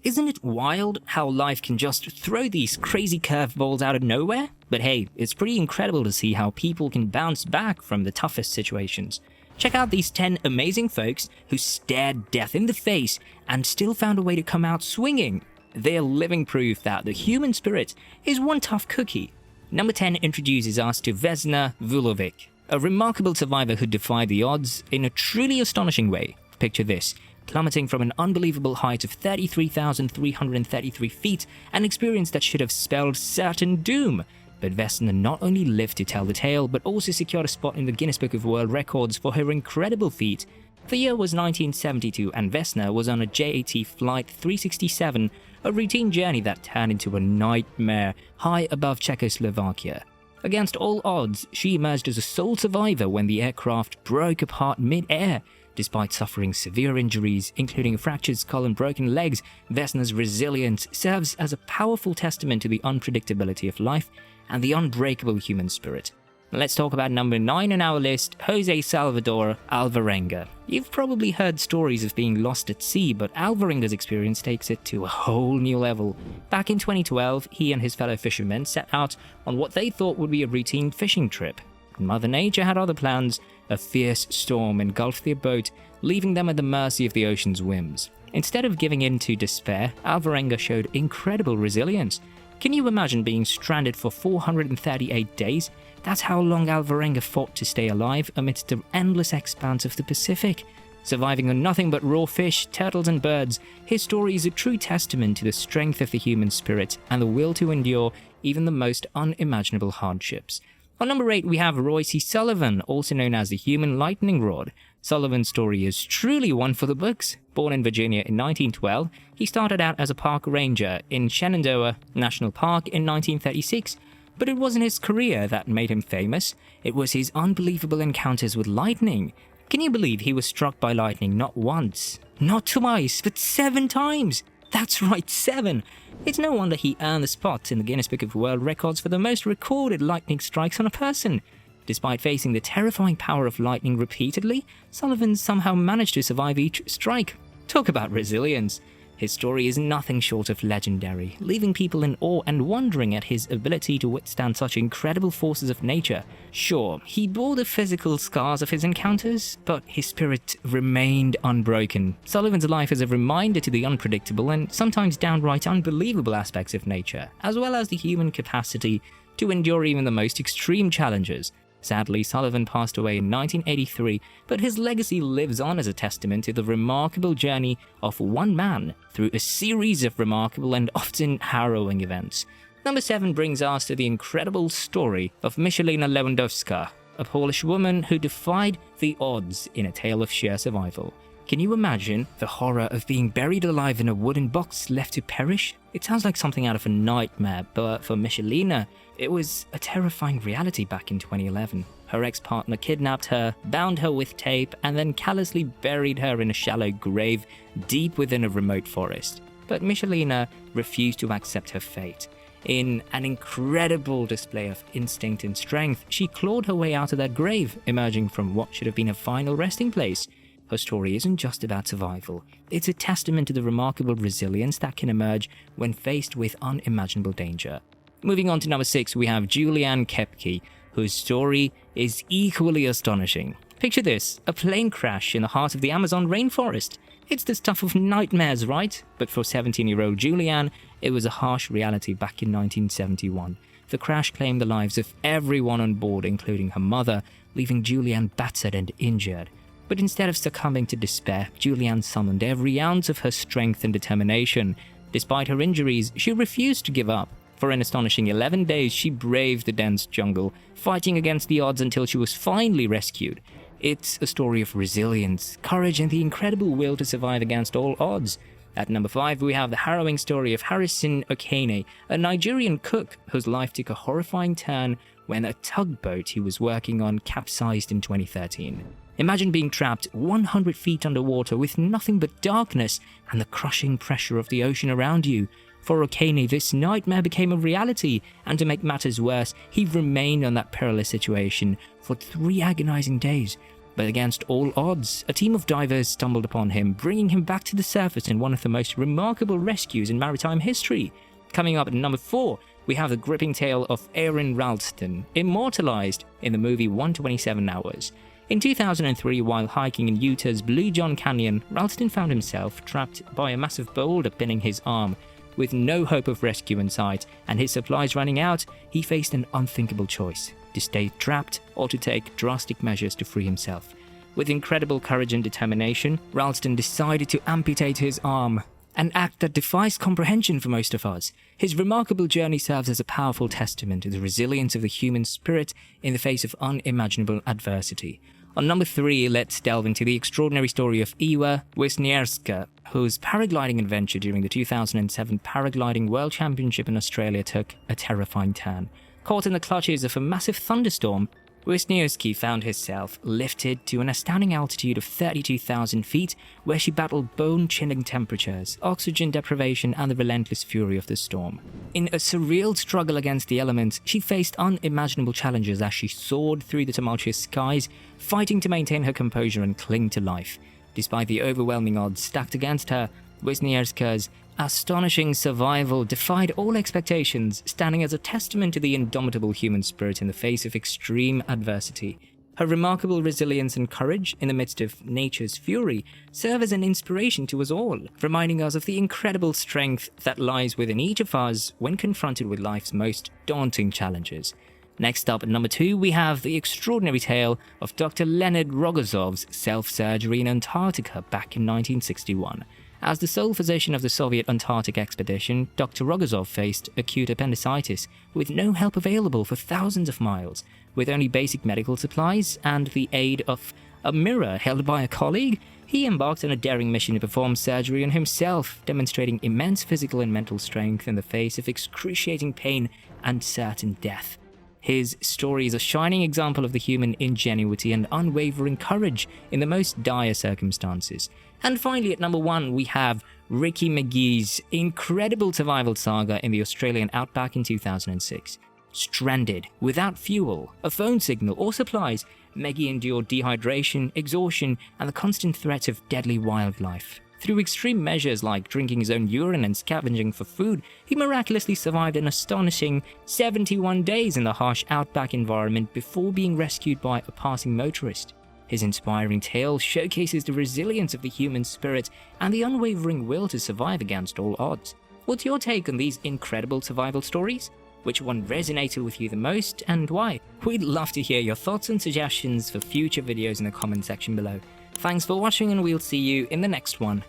Isn't it wild how life can just throw these crazy curveballs out of nowhere? But hey, it's pretty incredible to see how people can bounce back from the toughest situations. Check out these 10 amazing folks who stared death in the face and still found a way to come out swinging. They're living proof that the human spirit is one tough cookie. Number 10 introduces us to Vesna Vulovic, a remarkable survivor who defied the odds in a truly astonishing way. Picture this. Plummeting from an unbelievable height of 33,333 feet, an experience that should have spelled certain doom. But Vesna not only lived to tell the tale, but also secured a spot in the Guinness Book of World Records for her incredible feat. The year was 1972 and Vesna was on a JAT Flight 367, a routine journey that turned into a nightmare high above Czechoslovakia. Against all odds, she emerged as a sole survivor when the aircraft broke apart mid-air. Despite suffering severe injuries, including a fractured skull and broken legs, Vesna's resilience serves as a powerful testament to the unpredictability of life and the unbreakable human spirit. Let's talk about number 9 on our list, Jose Salvador Alvarenga. You've probably heard stories of being lost at sea, but Alvarenga's experience takes it to a whole new level. Back in 2012, he and his fellow fishermen set out on what they thought would be a routine fishing trip. Mother Nature had other plans. A fierce storm engulfed their boat, leaving them at the mercy of the ocean's whims. Instead of giving in to despair, Alvarenga showed incredible resilience. Can you imagine being stranded for 438 days? That's how long Alvarenga fought to stay alive amidst the endless expanse of the Pacific. Surviving on nothing but raw fish, turtles and birds, his story is a true testament to the strength of the human spirit and the will to endure even the most unimaginable hardships. On number 8, we have Royce Sullivan, also known as the Human Lightning Rod. Sullivan's story is truly one for the books. Born in Virginia in 1912, he started out as a park ranger in Shenandoah National Park in 1936. But it wasn't his career that made him famous. It was his unbelievable encounters with lightning. Can you believe he was struck by lightning not once, not twice, but 7 times? That's right, 7. It's no wonder he earned a spot in the Guinness Book of World Records for the most recorded lightning strikes on a person. Despite facing the terrifying power of lightning repeatedly, Sullivan somehow managed to survive each strike. Talk about resilience. His story is nothing short of legendary, leaving people in awe and wondering at his ability to withstand such incredible forces of nature. Sure, he bore the physical scars of his encounters, but his spirit remained unbroken. Sullivan's life is a reminder to the unpredictable and sometimes downright unbelievable aspects of nature, as well as the human capacity to endure even the most extreme challenges. Sadly, Sullivan passed away in 1983, but his legacy lives on as a testament to the remarkable journey of one man through a series of remarkable and often harrowing events. Number 7 brings us to the incredible story of Michelina Lewandowsk, a Polish woman who defied the odds in a tale of sheer survival. Can you imagine the horror of being buried alive in a wooden box left to perish? It sounds like something out of a nightmare, but for Michelina, it was a terrifying reality back in 2011. Her ex-partner kidnapped her, bound her with tape, and then callously buried her in a shallow grave deep within a remote forest. But Michelina refused to accept her fate. In an incredible display of instinct and strength, she clawed her way out of that grave, emerging from what should have been her final resting place. Her story isn't just about survival. It's a testament to the remarkable resilience that can emerge when faced with unimaginable danger. Moving on to number 6, we have Juliane Koepcke, whose story is equally astonishing. Picture this, a plane crash in the heart of the Amazon rainforest. It's the stuff of nightmares, right? But for 17-year-old Juliane, it was a harsh reality back in 1971. The crash claimed the lives of everyone on board, including her mother, leaving Juliane battered and injured. But instead of succumbing to despair, Juliane summoned every ounce of her strength and determination. Despite her injuries, she refused to give up. For an astonishing 11 days, she braved the dense jungle, fighting against the odds until she was finally rescued. It's a story of resilience, courage, and the incredible will to survive against all odds. At number 5, we have the harrowing story of Harrison Okene, a Nigerian cook whose life took a horrifying turn when a tugboat he was working on capsized in 2013. Imagine being trapped 100 feet underwater with nothing but darkness and the crushing pressure of the ocean around you. For Okene, this nightmare became a reality, and to make matters worse, he remained on that perilous situation for 3 agonizing days. But against all odds, a team of divers stumbled upon him, bringing him back to the surface in one of the most remarkable rescues in maritime history. Coming up at number 4, we have the gripping tale of Aron Ralston, immortalized in the movie 127 Hours. In 2003, while hiking in Utah's Blue John Canyon, Ralston found himself trapped by a massive boulder pinning his arm. With no hope of rescue in sight and his supplies running out, he faced an unthinkable choice: to stay trapped or to take drastic measures to free himself. With incredible courage and determination, Ralston decided to amputate his arm, an act that defies comprehension for most of us. His remarkable journey serves as a powerful testament to the resilience of the human spirit in the face of unimaginable adversity. On number 3, let's delve into the extraordinary story of Ewa Wisnierska, whose paragliding adventure during the 2007 Paragliding World Championship in Australia took a terrifying turn. Caught in the clutches of a massive thunderstorm, Wisnierska found herself lifted to an astounding altitude of 32,000 feet, where she battled bone-chilling temperatures, oxygen deprivation, and the relentless fury of the storm. In a surreal struggle against the elements, she faced unimaginable challenges as she soared through the tumultuous skies, fighting to maintain her composure and cling to life. Despite the overwhelming odds stacked against her, Wisnierska's astonishing survival defied all expectations, standing as a testament to the indomitable human spirit in the face of extreme adversity. Her remarkable resilience and courage in the midst of nature's fury serve as an inspiration to us all, reminding us of the incredible strength that lies within each of us when confronted with life's most daunting challenges. Next up at number 2, we have the extraordinary tale of Dr. Leonid Rogozov's self-surgery in Antarctica back in 1961. As the sole physician of the Soviet Antarctic expedition, Dr. Rogozov faced acute appendicitis with no help available for thousands of miles. With only basic medical supplies and the aid of a mirror held by a colleague, he embarked on a daring mission to perform surgery on himself, demonstrating immense physical and mental strength in the face of excruciating pain and certain death. His story is a shining example of the human ingenuity and unwavering courage in the most dire circumstances. And finally, at number 1, we have Ricky Megee's incredible survival saga in the Australian outback in 2006. Stranded, without fuel, a phone signal, or supplies, Megee endured dehydration, exhaustion, and the constant threats of deadly wildlife. Through extreme measures like drinking his own urine and scavenging for food, he miraculously survived an astonishing 71 days in the harsh outback environment before being rescued by a passing motorist. His inspiring tale showcases the resilience of the human spirit and the unwavering will to survive against all odds. What's your take on these incredible survival stories? Which one resonated with you the most, and why? We'd love to hear your thoughts and suggestions for future videos in the comment section below. Thanks for watching, and we'll see you in the next one.